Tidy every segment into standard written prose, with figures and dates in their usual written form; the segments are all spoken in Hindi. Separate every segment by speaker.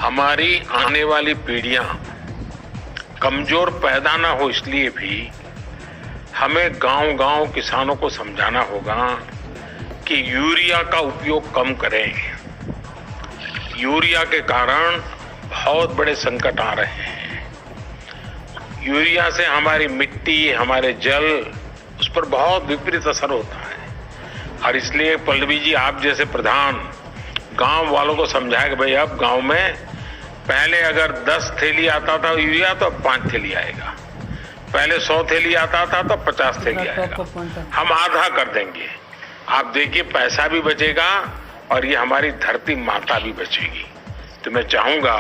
Speaker 1: हमारी आने वाली पीढ़ियां कमजोर पैदा ना हो, इसलिए भी हमें गांव-गांव किसानों को समझाना होगा कि यूरिया का उपयोग कम करें। यूरिया के कारण बहुत बड़े संकट आ रहे हैं। यूरिया से हमारी मिट्टी, हमारे जल, उस पर बहुत विपरीत असर होता है। और इसलिए पल्लवी जी, आप जैसे प्रधान गांव वालों को समझाए कि भाई अब गांव में पहले अगर 10 थैली आता था यूरिया तो अब 5 थैली आएगा, पहले 100 थैली आता था तो 50 थैली आएगा। हम आधा कर देंगे। आप देखिए, पैसा भी बचेगा और ये हमारी धरती माता भी बचेगी। तो मैं चाहूंगा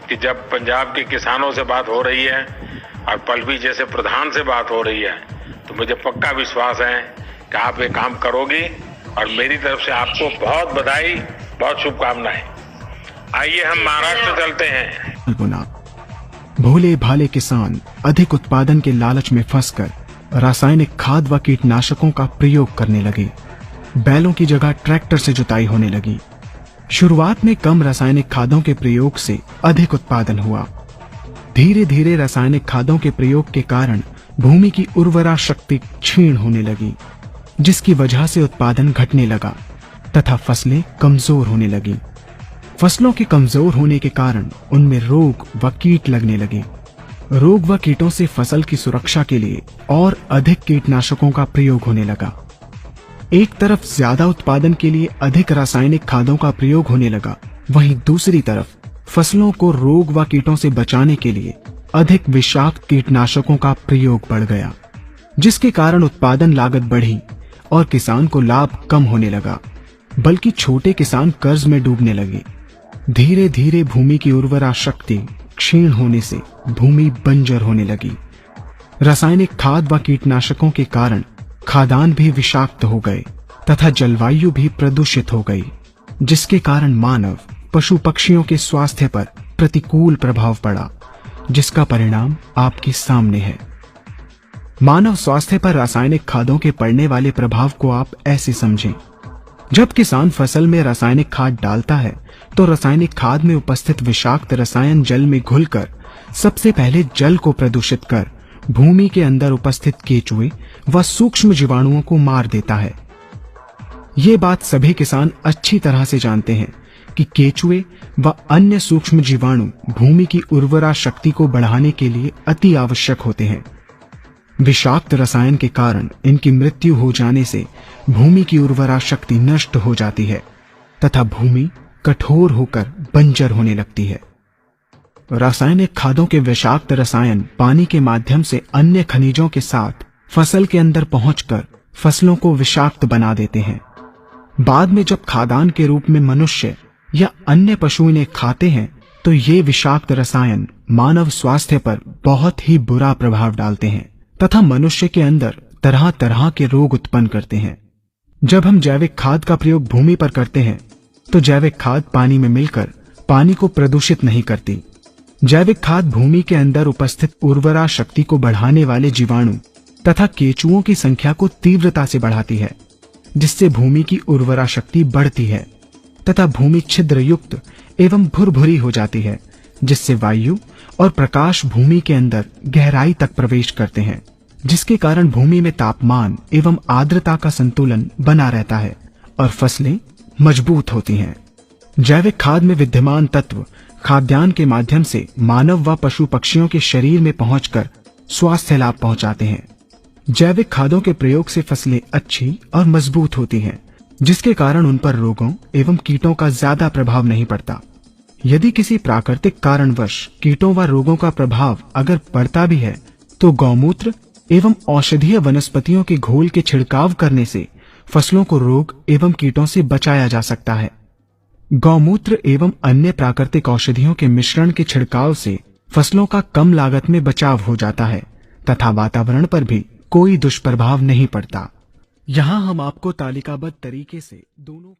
Speaker 1: कि जब पंजाब के किसानों से बात हो रही है और पल्लवी जैसे प्रधान से बात हो रही है, तो मुझे पक्का विश्वास है कि आप ये काम करोगी और मेरी तरफ से आपको बहुत बधाई, बहुत शुभकामनाएं। आइए हम महाराष्ट्र चलते हैं।
Speaker 2: भोले भाले किसान अधिक उत्पादन के लालच में फंसकर रासायनिक खाद व कीटनाशकों का प्रयोग करने लगे। बैलों की जगह ट्रैक्टर से जुताई होने लगी। शुरुआत में कम रासायनिक खादों के प्रयोग से अधिक उत्पादन हुआ। धीरे धीरे रासायनिक खादों के प्रयोग के कारण भूमि की उर्वरा शक्ति क्षीण होने लगी, जिसकी वजह से उत्पादन घटने लगा तथा फसलें कमजोर होने लगी। फसलों के कमजोर होने के कारण उनमें रोग व कीट लगने लगे। रोग व कीटों से फसल की सुरक्षा के लिए और अधिक कीटनाशकों का प्रयोग होने लगा। एक तरफ ज्यादा उत्पादन के लिए अधिक रासायनिक खादों का प्रयोग होने लगा, वहीं दूसरी तरफ फसलों को रोग व कीटों से बचाने के लिए अधिक विषाक्त कीटनाशकों का प्रयोग बढ़ गया, जिसके कारण उत्पादन लागत बढ़ी और किसान को लाभ कम होने लगा, बल्कि छोटे किसान कर्ज में डूबने लगे। धीरे धीरे भूमि की उर्वरा शक्ति क्षीण होने से भूमि बंजर होने लगी। रासायनिक खाद व कीटनाशकों के कारण खाद्यान्न भी विषाक्त हो गए तथा जलवायु भी प्रदूषित हो गई, जिसके कारण मानव, पशु पक्षियों के स्वास्थ्य पर प्रतिकूल प्रभाव पड़ा, जिसका परिणाम आपके सामने है। मानव स्वास्थ्य पर रासायनिक खादों के पड़ने वाले प्रभाव को आप ऐसे समझें। जब किसान फसल में रासायनिक खाद डालता है तो रासायनिक खाद में उपस्थित विषाक्त रसायन जल में घुलकर सबसे पहले जल को प्रदूषित कर भूमि के अंदर उपस्थित केचुए व सूक्ष्म जीवाणुओं को मार देता है। ये बात सभी किसान अच्छी तरह से जानते हैं कि केचुए व अन्य सूक्ष्म जीवाणु भूमि की उर्वरा शक्ति को बढ़ाने के लिए अति आवश्यक होते हैं। विषाक्त रसायन के कारण इनकी मृत्यु हो जाने से भूमि की उर्वरा शक्ति नष्ट हो जाती है तथा भूमि कठोर होकर बंजर होने लगती है। रासायनिक खादों के विषाक्त रसायन पानी के माध्यम से अन्य खनिजों के साथ फसल के अंदर पहुंचकर फसलों को विषाक्त बना देते हैं। बाद में जब खाद्यान्न के रूप में मनुष्य या अन्य पशु इन्हें खाते हैं तो ये विषाक्त रसायन मानव स्वास्थ्य पर बहुत ही बुरा प्रभाव डालते हैं तथा मनुष्य के अंदर तरह तरह के रोग उत्पन्न करते हैं। जब हम जैविक खाद का प्रयोग भूमि पर करते हैं तो जैविक खाद पानी में मिलकर पानी को प्रदूषित नहीं करती। जैविक खाद भूमि के अंदर उपस्थित उर्वरा शक्ति को बढ़ाने वाले जीवाणु तथा केचुओं की संख्या को तीव्रता से बढ़ाती है, जिससे भूमि की उर्वरा शक्ति बढ़ती है तथा भूमि छिद्र युक्त एवं भुरभुरी हो जाती है, जिससे वायु और प्रकाश भूमि के अंदर गहराई तक प्रवेश करते हैं, जिसके कारण भूमि में तापमान एवं आर्द्रता का संतुलन बना रहता है और फसलें मजबूत होती हैं। जैविक खाद में विद्यमान तत्व खाद्यान्न के माध्यम से मानव व पशु पक्षियों के शरीर में पहुंचकर स्वास्थ्य लाभ पहुंचाते हैं। जैविक खादों के प्रयोग से फसलें अच्छी और मजबूत होती हैं, जिसके कारण उन पर रोगों एवं कीटों का ज्यादा प्रभाव नहीं पड़ता। यदि किसी प्राकृतिक कारणवश कीटों व रोगों का प्रभाव अगर पड़ता भी है तो गौमूत्र एवं औषधीय वनस्पतियों के घोल के छिड़काव करने से फसलों को रोग एवं कीटों से बचाया जा सकता है। गौमूत्र एवं अन्य प्राकृतिक औषधियों के मिश्रण के छिड़काव से फसलों का कम लागत में बचाव हो जाता है तथा वातावरण पर भी कोई दुष्प्रभाव नहीं पड़ता। यहाँ हम आपको तालिकाबद्ध तरीके से दोनों